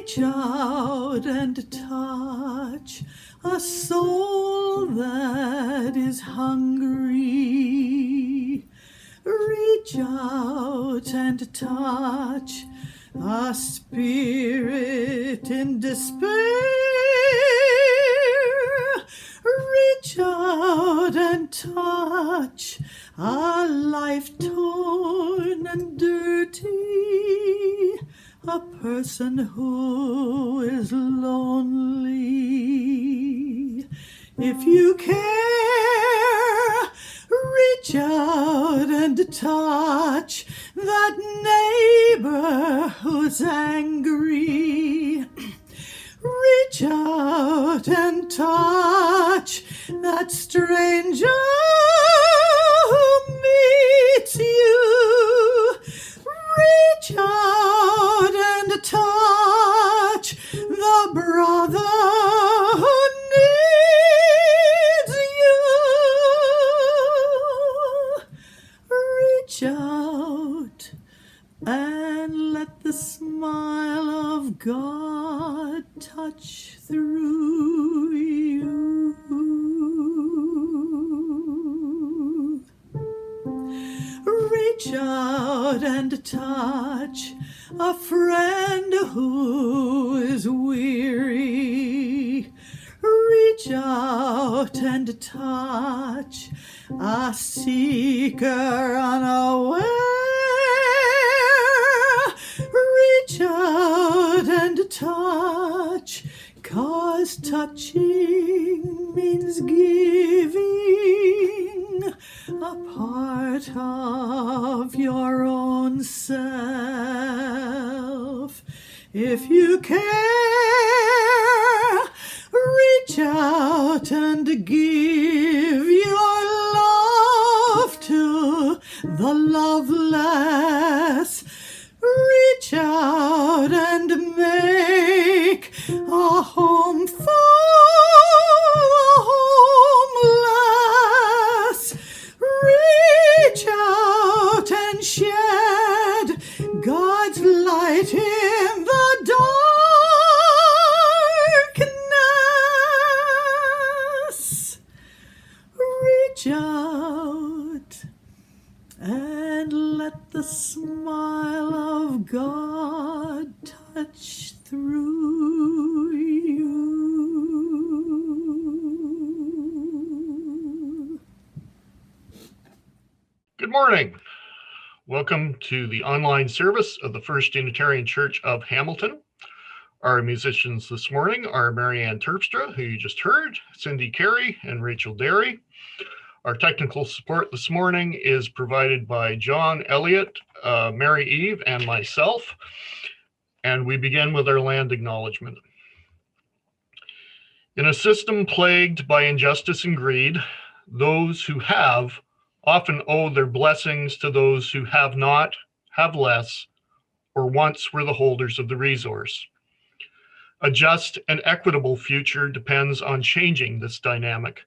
Reach out and touch a soul that is hungry. Reach out and touch a spirit in despair. Reach out and touch a life torn and dirty, a person who is lonely. If you care, reach out and touch that neighbor who's angry. Reach out and touch that stranger who meets you. Reach out and touch the brother who needs you. Reach out and let the smile of God touch through you. Reach out and touch a friend who is weary. Reach out and touch a seeker unaware. Reach out and touch, 'cause touching means giving a part of your own self. If you care, reach out and give your love to the loveless. Reach out and make a home for the homeless. Reach out and shed God's light in the darkness. Reach out and let the smile of God touch through you. Good morning. Welcome to the online service of the First Unitarian Church of Hamilton. Our musicians this morning are Marianne Terpstra, who you just heard, Cindy Carey, and Rachel Derry. Our technical support this morning is provided by John Elliott, Mary Eve, and myself. And we begin with our land acknowledgement. In a system plagued by injustice and greed, those who have often owe their blessings to those who have not, have less, or once were the holders of the resource. A just and equitable future depends on changing this dynamic.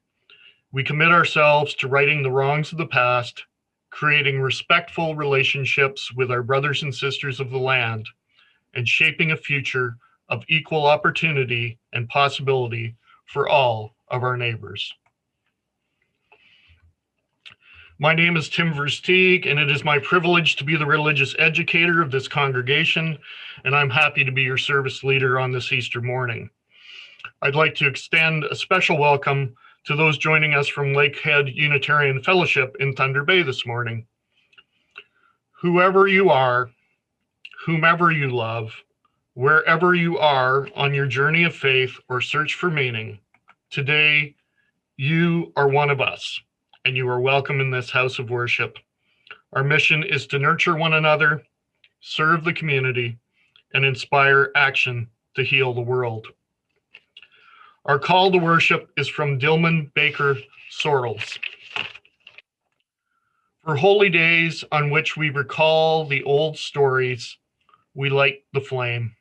We commit ourselves to righting the wrongs of the past, creating respectful relationships with our brothers and sisters of the land, and shaping a future of equal opportunity and possibility for all of our neighbors. My name is Tim Versteeg, and it is my privilege to be the religious educator of this congregation, and I'm happy to be your service leader on this Easter morning. I'd like to extend a special welcome to those joining us from Lakehead Unitarian Fellowship in Thunder Bay this morning. Whoever you are, whomever you love, wherever you are on your journey of faith or search for meaning, today you are one of us, and you are welcome in this house of worship. Our mission is to nurture one another, serve the community, and inspire action to heal the world. Our call to worship is from Dillman Baker Sorrells. For holy days on which we recall the old stories, we light the flame.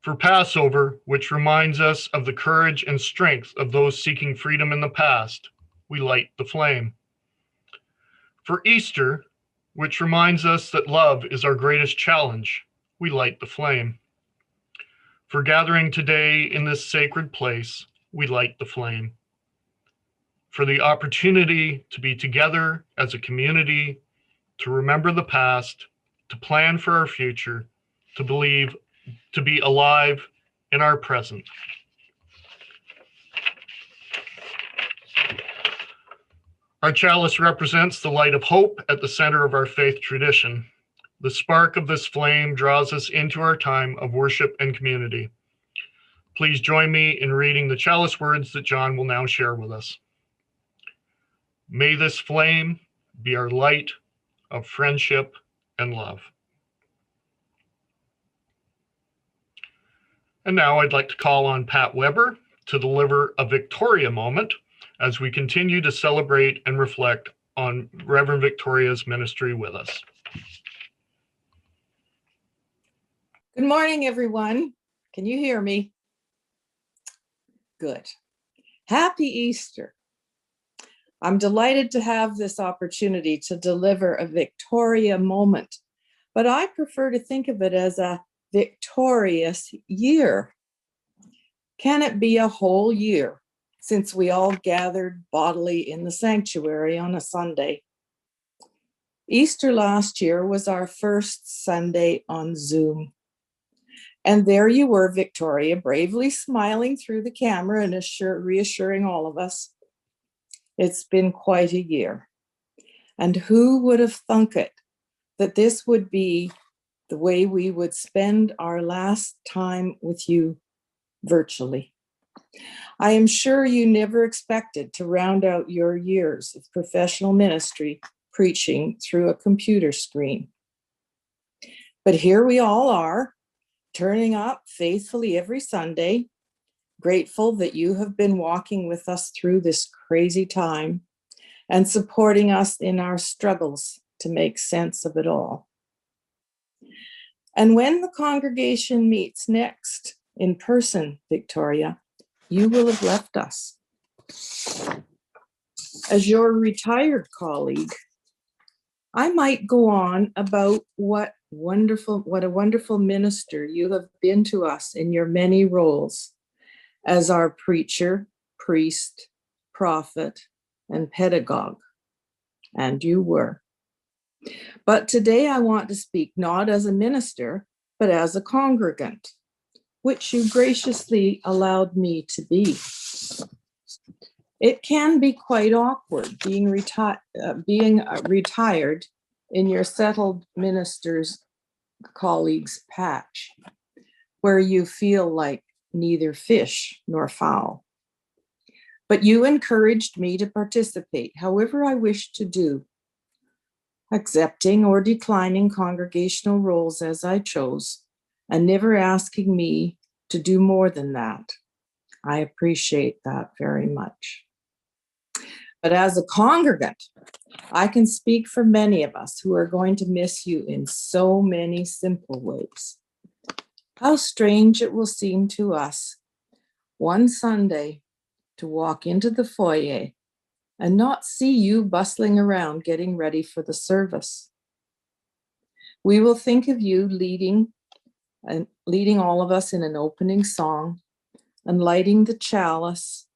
For Passover, which reminds us of the courage and strength of those seeking freedom in the past, we light the flame. For Easter, which reminds us that love is our greatest challenge, we light the flame. For gathering today in this sacred place, we light the flame. For the opportunity to be together as a community, to remember the past, to plan for our future, to believe, to be alive in our present. Our chalice represents the light of hope at the center of our faith tradition. The spark of this flame draws us into our time of worship and community. Please join me in reading the chalice words that John will now share with us. May this flame be our light of friendship and love. And now I'd like to call on Pat Weber to deliver a Victoria moment as we continue to celebrate and reflect on Reverend Victoria's ministry with us. Good morning, everyone. Can you hear me? Good. Happy Easter. I'm delighted to have this opportunity to deliver a Victoria moment, but I prefer to think of it as a victorious year. Can it be a whole year since we all gathered bodily in the sanctuary on a Sunday? Easter last year was our first Sunday on Zoom. And there you were, Victoria, bravely smiling through the camera and reassuring all of us. It's been quite a year. And who would have thunk it that this would be the way we would spend our last time with you virtually? I am sure you never expected to round out your years of professional ministry preaching through a computer screen. But here we all are, turning up faithfully every Sunday, grateful that you have been walking with us through this crazy time and supporting us in our struggles to make sense of it all. And when the congregation meets next in person, Victoria, you will have left us. As your retired colleague, I might go on about what a wonderful minister you have been to us in your many roles as our preacher, priest, prophet, and pedagogue. And you were. But today I want to speak not as a minister, but as a congregant, which you graciously allowed me to be. It can be quite awkward being retired in your settled minister's colleague's patch, where you feel like neither fish nor fowl. But you encouraged me to participate however I wished to do, accepting or declining congregational roles as I chose, and never asking me to do more than that. I appreciate that very much. But as a congregant, I can speak for many of us who are going to miss you in so many simple ways. How strange it will seem to us one Sunday to walk into the foyer and not see you bustling around getting ready for the service. We will think of you leading all of us in an opening song and lighting the chalice,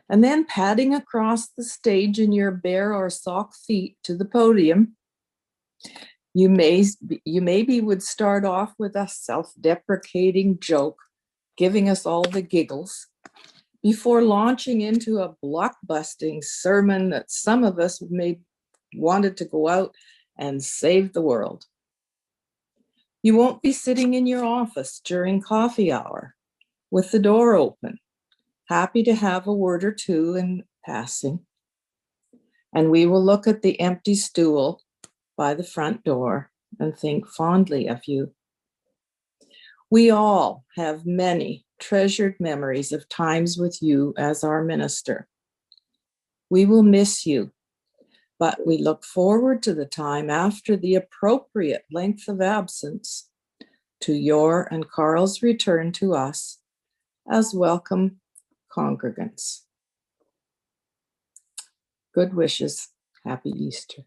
and then padding across the stage in your bare or sock feet to the podium. You maybe would start off with a self-deprecating joke, giving us all the giggles, before launching into a block-busting sermon that some of us wanted to go out and save the world. You won't be sitting in your office during coffee hour with the door open, happy to have a word or two in passing. And we will look at the empty stool by the front door and think fondly of you. We all have many treasured memories of times with you as our minister. We will miss you, but we look forward to the time after the appropriate length of absence to your and Carl's return to us as welcome congregants. Good wishes. Happy Easter.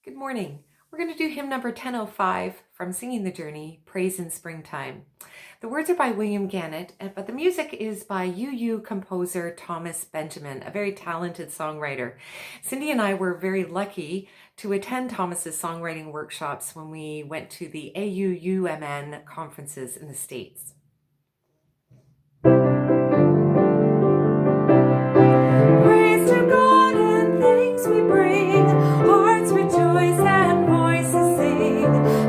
Good morning. We're going to do hymn number 1005 from Singing the Journey, Praise in Springtime. The words are by William Gannett, but the music is by UU composer Thomas Benjamin, a very talented songwriter. Cindy and I were very lucky to attend Thomas's songwriting workshops when we went to the AUUMN conferences in the States. Praise to God and thanks we bring, hearts rejoice and voices sing.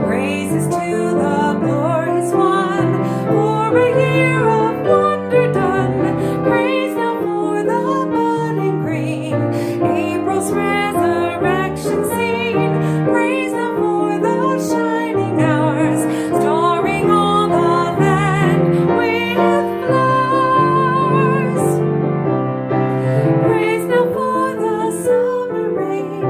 Praises to the glorious one, for a year of wonder done. Praise now for the budding green, April's resurrection seen. Praise now for the shining hours, starring all the land with flowers. Praise now for the summer rain,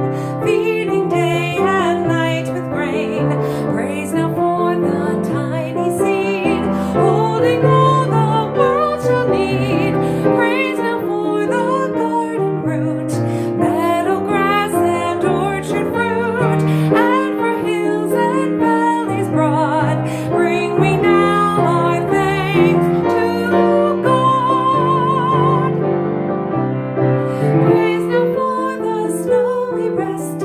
feeding day and night with grain. Praise now for the tiny seed, holding all the world shall need. Praise now for the garden root, meadow grass and orchard fruit, and for hills and valleys broad, bring we now our thanks to God. Praise now for the snowy rest,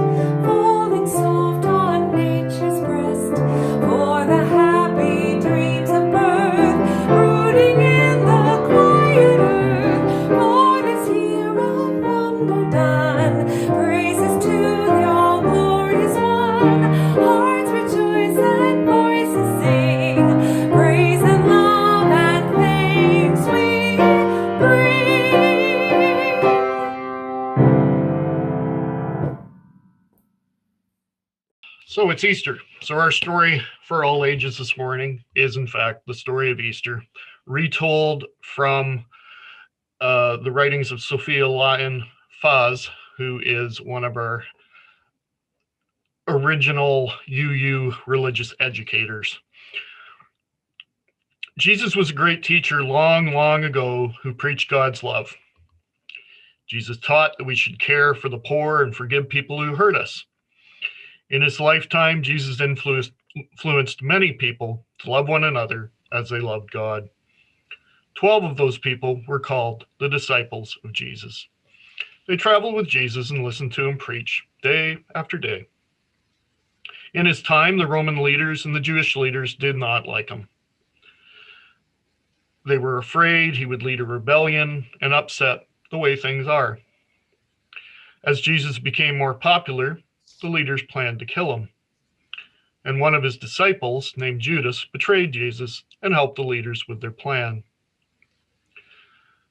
falling soft on nature's breast, for the happy dreams of birth, rooting in the quiet earth, for this year of wonder done. Praises to the all-glorious one, hearts rejoice and voices sing. Praise and love and thanks we bring. So it's Easter. So our story for all ages this morning is, in fact, the story of Easter, retold from the writings of Sophia Lyon Faz, who is one of our original UU religious educators. Jesus was a great teacher long, long ago who preached God's love. Jesus taught that we should care for the poor and forgive people who hurt us. In his lifetime, Jesus influenced many people to love one another as they loved God. 12 of those people were called the disciples of Jesus. They traveled with Jesus and listened to him preach day after day. In his time, the Roman leaders and the Jewish leaders did not like him. They were afraid he would lead a rebellion and upset the way things are. As Jesus became more popular, the leaders planned to kill him. And one of his disciples, named Judas, betrayed Jesus and helped the leaders with their plan.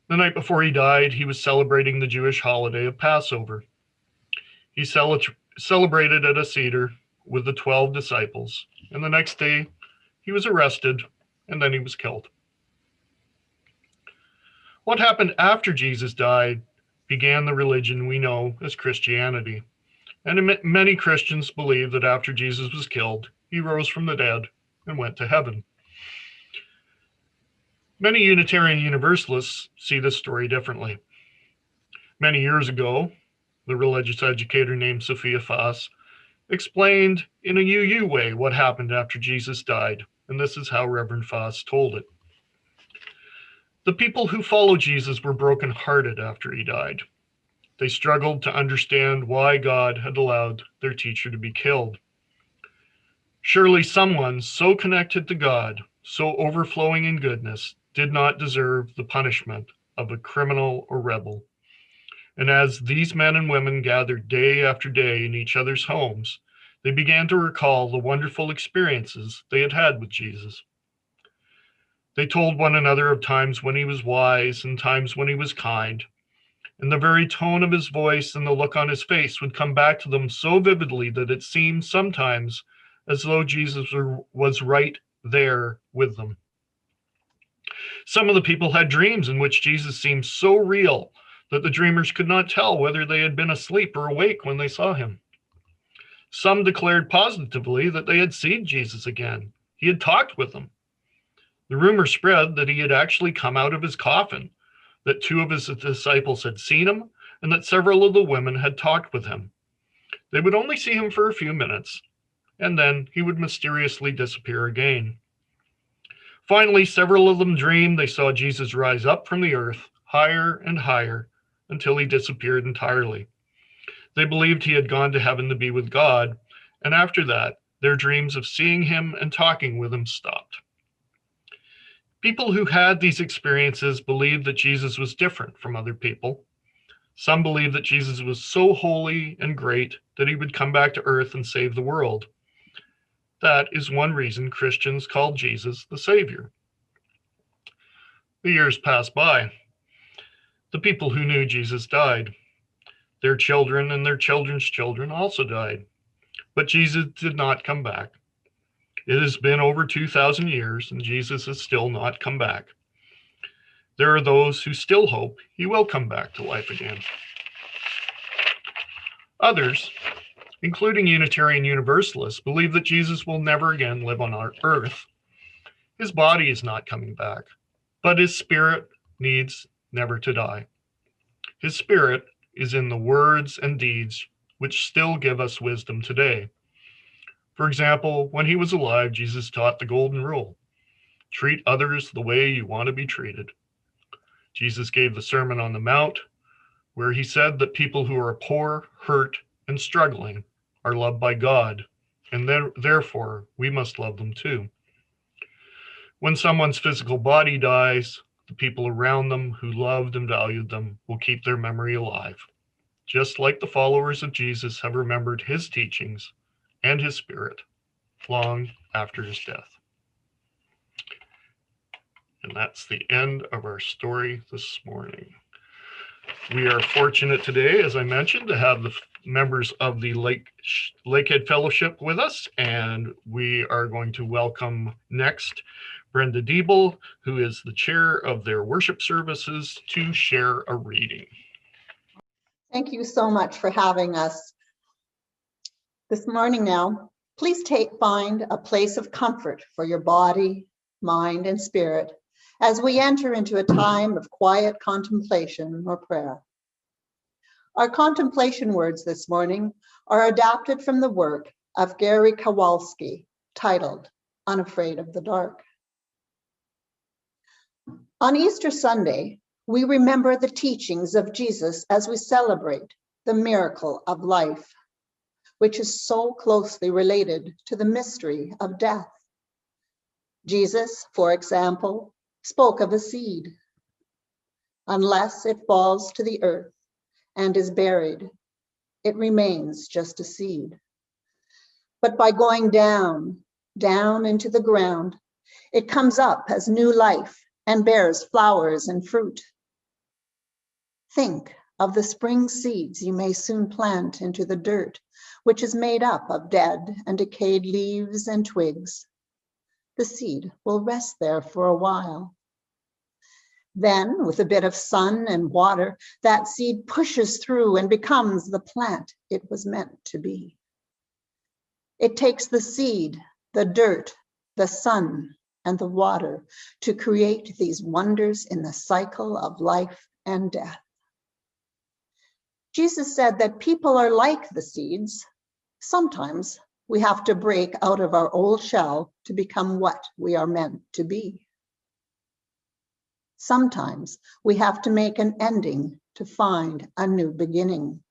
The night before he died, he was celebrating the Jewish holiday of Passover. He celebrated at a Seder with the 12 disciples, and the next day he was arrested and then he was killed. What happened after Jesus died began the religion we know as Christianity. And many Christians believe that after Jesus was killed, he rose from the dead and went to heaven. Many Unitarian Universalists see this story differently. Many years ago, the religious educator named Sophia Faz explained in a UU way what happened after Jesus died, and this is how Reverend Faz told it. The people who followed Jesus were brokenhearted after he died. They struggled to understand why God had allowed their teacher to be killed. Surely someone so connected to God, so overflowing in goodness, did not deserve the punishment of a criminal or rebel. And as these men and women gathered day after day in each other's homes, they began to recall the wonderful experiences they had had with Jesus. They told one another of times when he was wise and times when he was kind. And the very tone of his voice and the look on his face would come back to them so vividly that it seemed sometimes as though Jesus was right there with them. Some of the people had dreams in which Jesus seemed so real that the dreamers could not tell whether they had been asleep or awake when they saw him. Some declared positively that they had seen Jesus again. He had talked with them. The rumor spread that he had actually come out of his coffin, that 2 of his disciples had seen him, and that several of the women had talked with him. They would only see him for a few minutes, and then he would mysteriously disappear again. Finally, several of them dreamed they saw Jesus rise up from the earth, higher and higher, until he disappeared entirely. They believed he had gone to heaven to be with God, and after that, their dreams of seeing him and talking with him stopped. People who had these experiences believed that Jesus was different from other people. Some believed that Jesus was so holy and great that he would come back to earth and save the world. That is one reason Christians called Jesus the Savior. The years passed by. The people who knew Jesus died. Their children and their children's children also died. But Jesus did not come back. It has been over 2,000 years, and Jesus has still not come back. There are those who still hope he will come back to life again. Others, including Unitarian Universalists, believe that Jesus will never again live on our earth. His body is not coming back, but his spirit needs never to die. His spirit is in the words and deeds which still give us wisdom today. For example, when he was alive, Jesus taught the golden rule: treat others the way you want to be treated. Jesus gave the Sermon on the Mount, where he said that people who are poor, hurt, and struggling are loved by God, and therefore we must love them too. When someone's physical body dies, the people around them who loved and valued them will keep their memory alive, just like the followers of Jesus have remembered his teachings and his spirit long after his death. And that's the end of our story this morning. We are fortunate today, as I mentioned, to have the members of the Lakehead Fellowship with us, and we are going to welcome next Brenda Diebel, who is the chair of their worship services, to share a reading. Thank you so much for having us this morning. Now, please find a place of comfort for your body, mind, and spirit as we enter into a time of quiet contemplation or prayer. Our contemplation words this morning are adapted from the work of Gary Kowalski, titled Unafraid of the Dark. On Easter Sunday, we remember the teachings of Jesus as we celebrate the miracle of life, which is so closely related to the mystery of death. Jesus, for example, spoke of a seed. Unless it falls to the earth and is buried, it remains just a seed. But by going down into the ground, it comes up as new life and bears flowers and fruit. Think of the spring seeds you may soon plant into the dirt, which is made up of dead and decayed leaves and twigs. The seed will rest there for a while. Then, with a bit of sun and water, that seed pushes through and becomes the plant it was meant to be. It takes the seed, the dirt, the sun, and the water to create these wonders in the cycle of life and death. Jesus said that people are like the seeds. Sometimes we have to break out of our old shell to become what we are meant to be. Sometimes we have to make an ending to find a new beginning.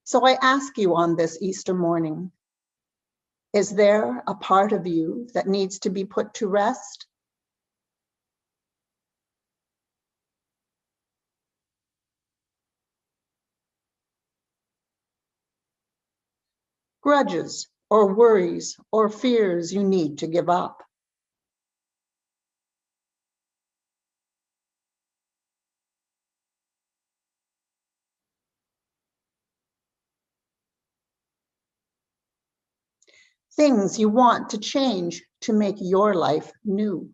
So I ask you on this Easter morning, is there a part of you that needs to be put to rest? Grudges or worries or fears you need to give up. Things you want to change to make your life new.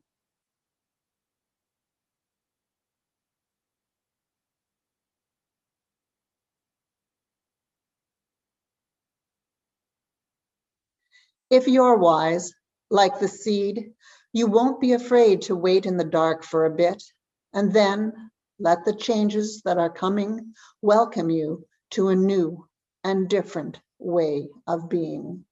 If you're wise, like the seed, you won't be afraid to wait in the dark for a bit, and then let the changes that are coming welcome you to a new and different way of being.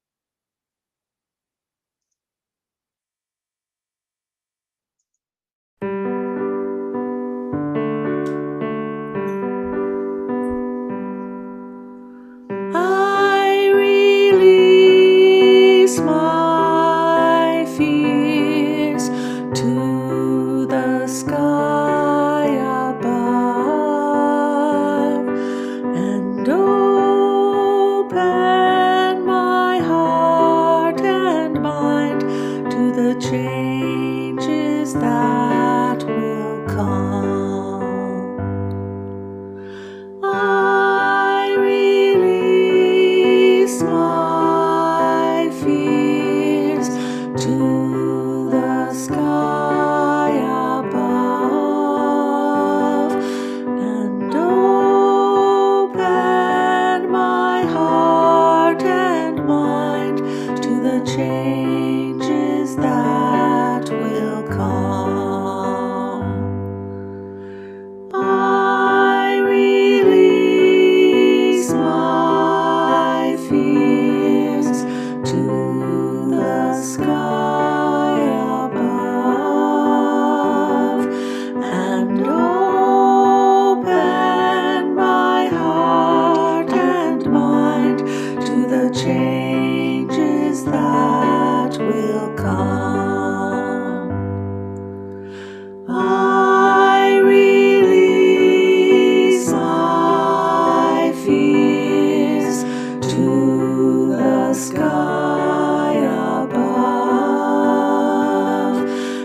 changes that will come. I release my fears to the sky above and open my heart and mind to the changes that will come. I release my fears to the sky above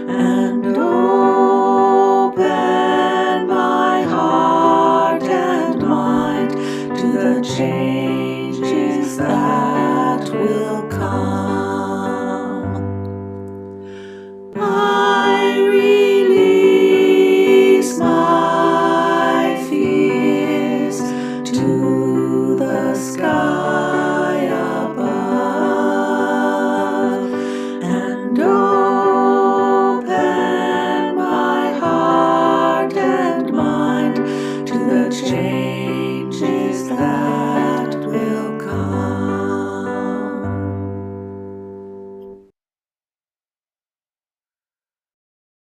and open my heart and mind to the changes that will come. I release my fears to the sky above and open my heart and mind to the changes that will come.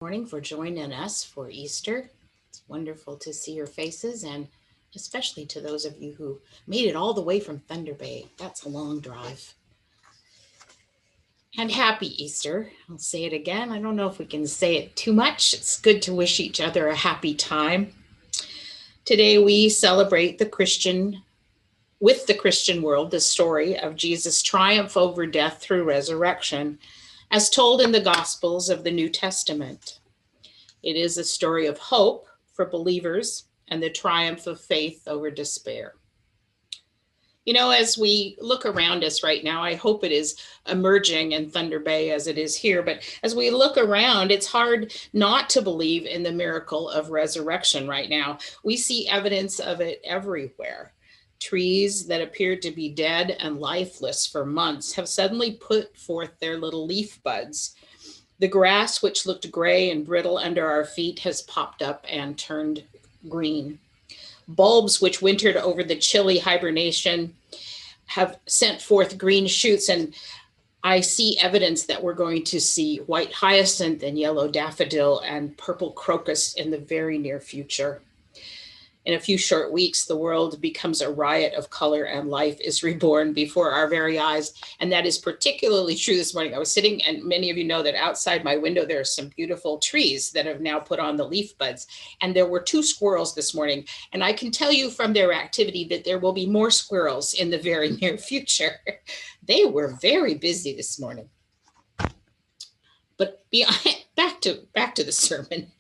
Morning for joining us for Easter. It's wonderful to see your faces, and especially to those of you who made it all the way from Thunder Bay. That's a long drive. And happy Easter. I'll say it again. I don't know if we can say it too much. It's good to wish each other a happy time. Today we celebrate with the Christian world, the story of Jesus' triumph over death through resurrection, as told in the Gospels of the New Testament. It is a story of hope for believers and the triumph of faith over despair. You know, as we look around us right now, I hope it is emerging in Thunder Bay as it is here, but as we look around, it's hard not to believe in the miracle of resurrection right now. We see evidence of it everywhere. Trees that appeared to be dead and lifeless for months have suddenly put forth their little leaf buds. The grass, which looked gray and brittle under our feet, has popped up and turned green. Bulbs, which wintered over the chilly hibernation, have sent forth green shoots, and I see evidence that we're going to see white hyacinth and yellow daffodil and purple crocus in the very near future. In a few short weeks, the world becomes a riot of color and life is reborn before our very eyes. And that is particularly true this morning. I was sitting, and many of you know that outside my window, there are some beautiful trees that have now put on the leaf buds. And there were 2 squirrels this morning. And I can tell you from their activity that there will be more squirrels in the very near future. They were very busy this morning. But back to the sermon.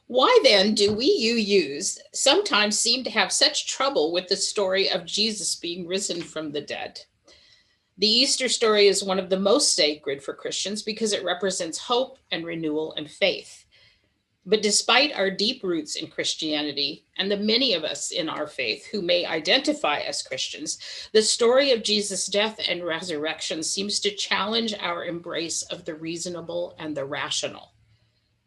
Why then do you sometimes seem to have such trouble with the story of Jesus being risen from the dead? The Easter story is one of the most sacred for Christians because it represents hope and renewal and faith. But despite our deep roots in Christianity and the many of us in our faith who may identify as Christians, the story of Jesus' death and resurrection seems to challenge our embrace of the reasonable and the rational.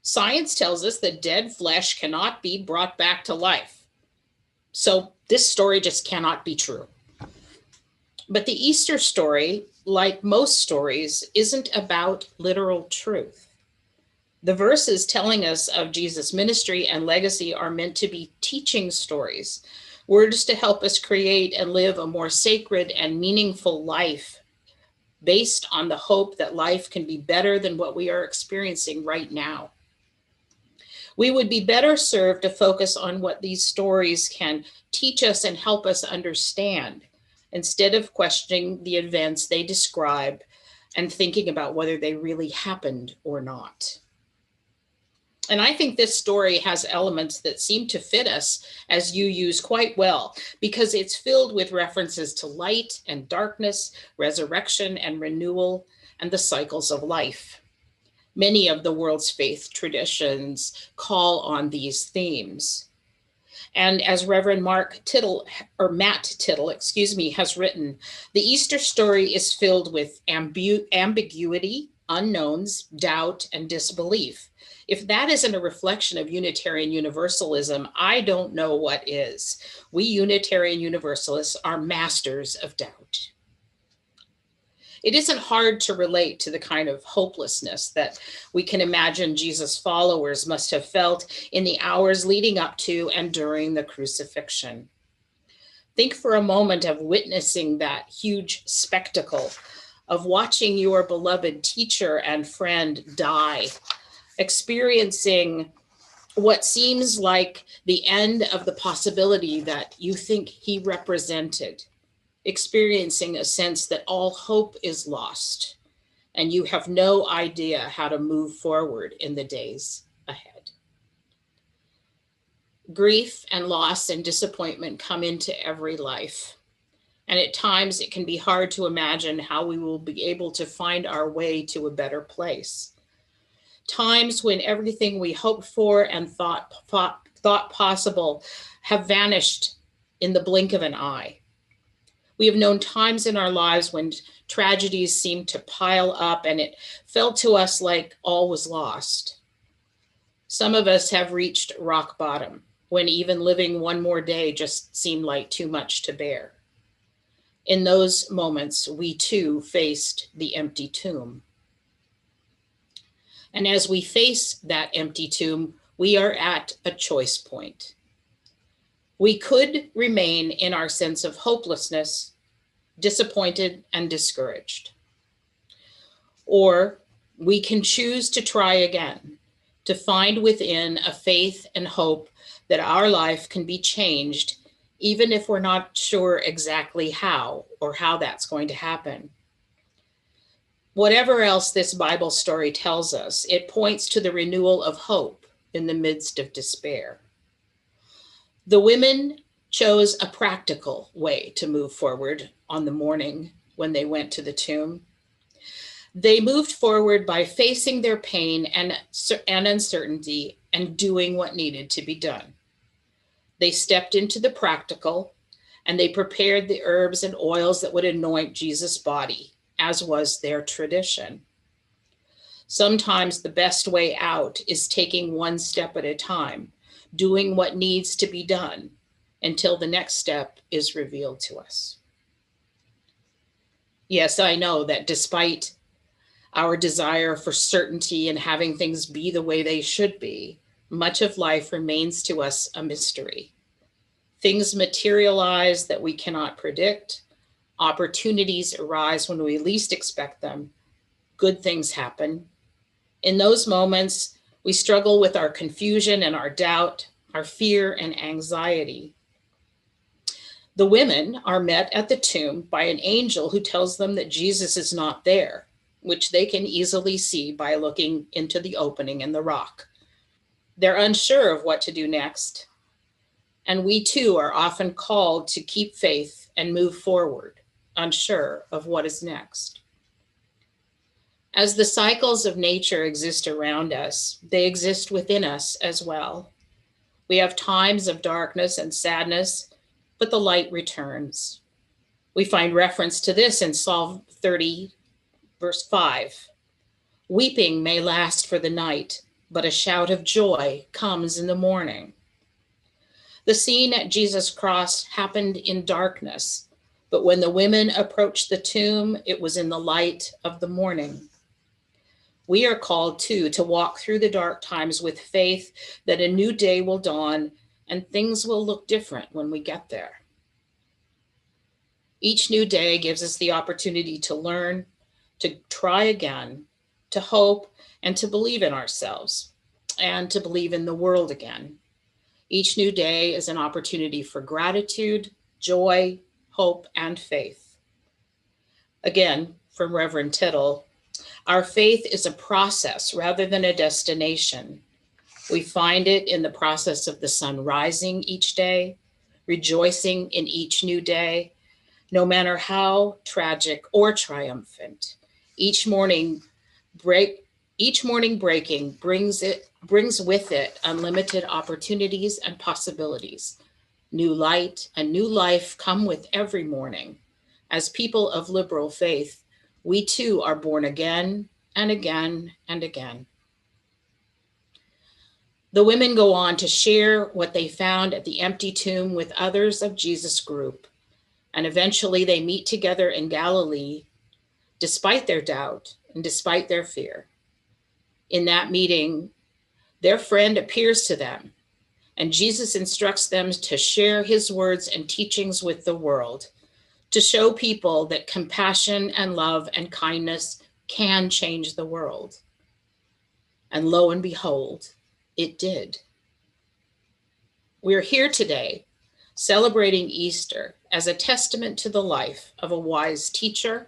Science tells us that dead flesh cannot be brought back to life. So this story just cannot be true. But the Easter story, like most stories, isn't about literal truth. The verses telling us of Jesus' ministry and legacy are meant to be teaching stories, words to help us create and live a more sacred and meaningful life based on the hope that life can be better than what we are experiencing right now. We would be better served to focus on what these stories can teach us and help us understand, instead of questioning the events they describe and thinking about whether they really happened or not. And I think this story has elements that seem to fit us as UUs quite well, because it's filled with references to light and darkness, resurrection and renewal, and the cycles of life. Many of the world's faith traditions call on these themes. And as Reverend Matt Tittle, has written, the Easter story is filled with ambiguity, unknowns, doubt, and disbelief. If that isn't a reflection of Unitarian Universalism, I don't know what is. We Unitarian Universalists are masters of doubt. It isn't hard to relate to the kind of hopelessness that we can imagine Jesus' followers must have felt in the hours leading up to and during the crucifixion. Think for a moment of witnessing that huge spectacle, of watching your beloved teacher and friend die, experiencing what seems like the end of the possibility that you think he represented, experiencing a sense that all hope is lost and you have no idea how to move forward in the days ahead. Grief and loss and disappointment come into every life. And at times it can be hard to imagine how we will be able to find our way to a better place. Times when everything we hoped for and thought possible have vanished in the blink of an eye. We have known times in our lives when tragedies seemed to pile up and it felt to us like all was lost. Some of us have reached rock bottom when even living one more day just seemed like too much to bear. In those moments, we too faced the empty tomb. And as we face that empty tomb, we are at a choice point. We could remain in our sense of hopelessness, disappointed and discouraged. Or we can choose to try again, to find within a faith and hope that our life can be changed, even if we're not sure exactly how or how that's going to happen. Whatever else this Bible story tells us, it points to the renewal of hope in the midst of despair. The women chose a practical way to move forward on the morning when they went to the tomb. They moved forward by facing their pain and uncertainty and doing what needed to be done. They stepped into the practical and they prepared the herbs and oils that would anoint Jesus' body, as was their tradition. Sometimes the best way out is taking one step at a time, doing what needs to be done until the next step is revealed to us. Yes, I know that despite our desire for certainty and having things be the way they should be, much of life remains to us a mystery. Things materialize that we cannot predict. Opportunities arise when we least expect them. Good things happen. In those moments, we struggle with our confusion and our doubt, our fear and anxiety. The women are met at the tomb by an angel who tells them that Jesus is not there, which they can easily see by looking into the opening in the rock. They're unsure of what to do next. And we too are often called to keep faith and move forward, unsure of what is next. As the cycles of nature exist around us, they exist within us as well. We have times of darkness and sadness, but the light returns. We find reference to this in Psalm 30, verse 5. Weeping may last for the night, but a shout of joy comes in the morning. The scene at Jesus' cross happened in darkness, but when the women approached the tomb, it was in the light of the morning. We are called too to walk through the dark times with faith that a new day will dawn and things will look different when we get there. Each new day gives us the opportunity to learn, to try again, to hope, and to believe in ourselves, and to believe in the world again. Each new day is an opportunity for gratitude, joy, hope, and faith. Again, from Reverend Tittle, our faith is a process rather than a destination. We find it in the process of the sun rising each day, rejoicing in each new day, no matter how tragic or triumphant. Each morning Each morning breaking brings with it unlimited opportunities and possibilities. New light and new life come with every morning. As people of liberal faith, we too are born again and again and again. The women go on to share what they found at the empty tomb with others of Jesus' group, and eventually they meet together in Galilee, despite their doubt and despite their fear. In that meeting, their friend appears to them, and Jesus instructs them to share his words and teachings with the world, to show people that compassion and love and kindness can change the world. And lo and behold, it did. We're here today celebrating Easter as a testament to the life of a wise teacher,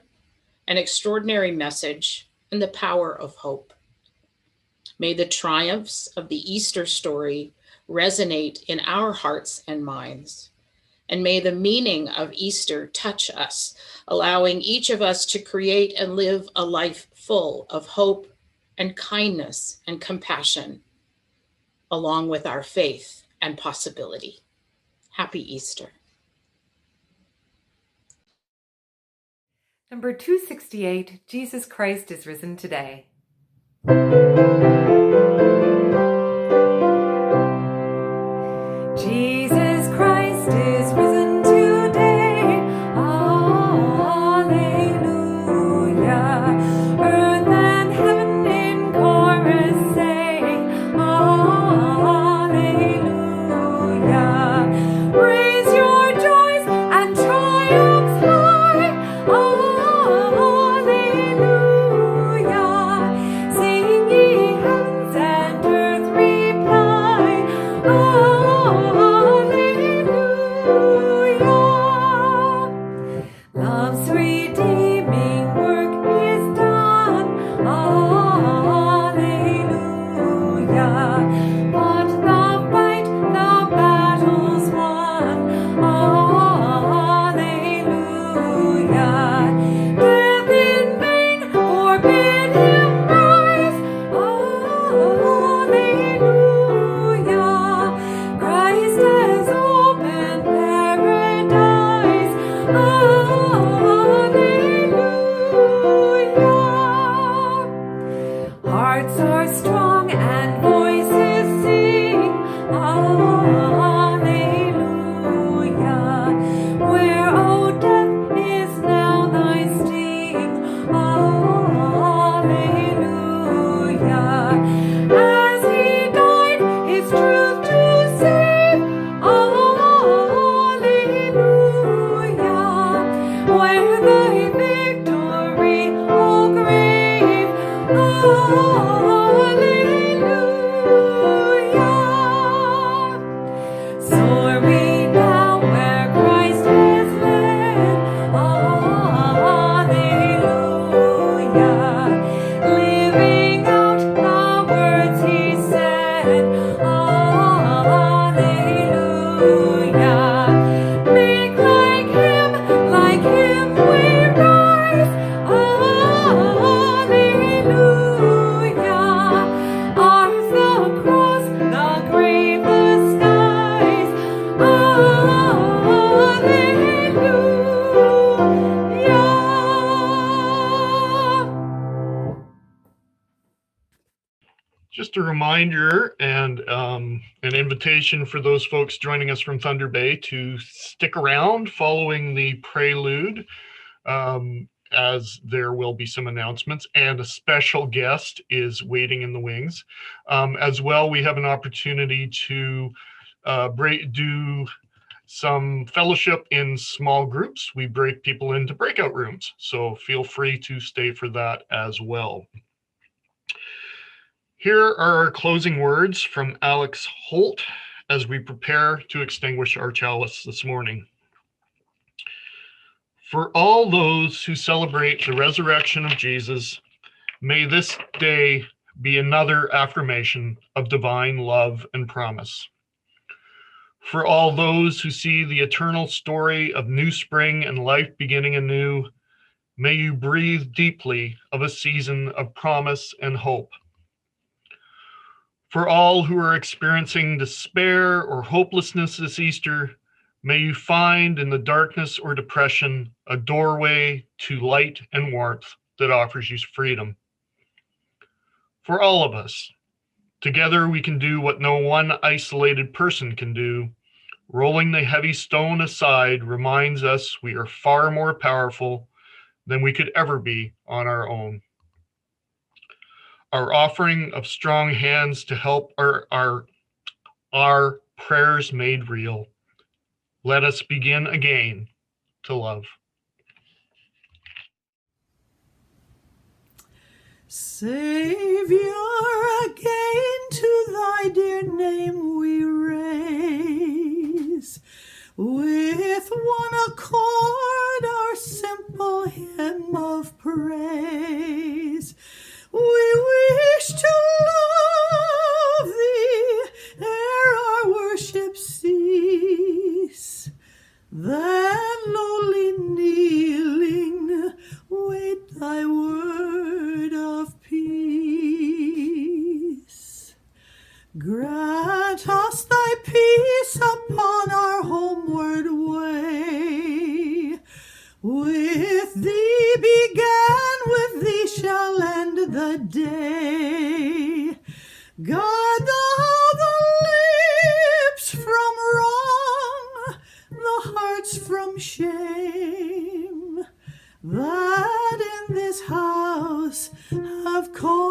an extraordinary message, and the power of hope. May the triumphs of the Easter story resonate in our hearts and minds. And may the meaning of Easter touch us, allowing each of us to create and live a life full of hope and kindness and compassion, along with our faith and possibility. Happy Easter. Number 268, Jesus Christ is risen today. Jesus Christ is risen today. Alleluia. Earth and heaven in chorus say, Alleluia. Raise your joys and triumphs high. Alleluia. Sing ye heavens and earth reply. Alleluia. Love's redeeming work is done. Alleluia. Fought the fight, the battle's won. Alleluia. Death in vain forbid him rise. Alleluia. Christ has opened paradise. Alleluia. Hearts are strong and voices sing. Alleluia. Where, O death, is now thy sting? Alleluia. As he died, his truth to save. Alleluia. Where thy victory, O grave? Alleluia. Soar we now where Christ has led. Alleluia. Living out the words he said. Alleluia. Make like him we rise. Alleluia. Ours the cross, the grave, the skies. Alleluia. Just a reminder and an invitation for those folks joining us from Thunder Bay to stick around following the prelude, as there will be some announcements and a special guest is waiting in the wings. As well, we have an opportunity to do some fellowship in small groups. We break people into breakout rooms, so feel free to stay for that as well. Here are our closing words from Alex Holt as we prepare to extinguish our chalice this morning. For all those who celebrate the resurrection of Jesus, may this day be another affirmation of divine love and promise. For all those who see the eternal story of new spring and life beginning anew, may you breathe deeply of a season of promise and hope. For all who are experiencing despair or hopelessness this Easter, may you find in the darkness or depression a doorway to light and warmth that offers you freedom. For all of us, together we can do what no one isolated person can do. Rolling the heavy stone aside reminds us we are far more powerful than we could ever be on our own. Our offering of strong hands to help our prayers made real. Let us begin again to love. Savior, again to thy dear name we raise. With one accord our simple hymn of praise. We wish to love thee ere our worship cease. Then lowly kneeling, wait thy word of peace. Grant us thy peace upon our homeward way. With thee began, with thee shall end the day. Guard thou the lips from wrong, the hearts from shame, that in this house have called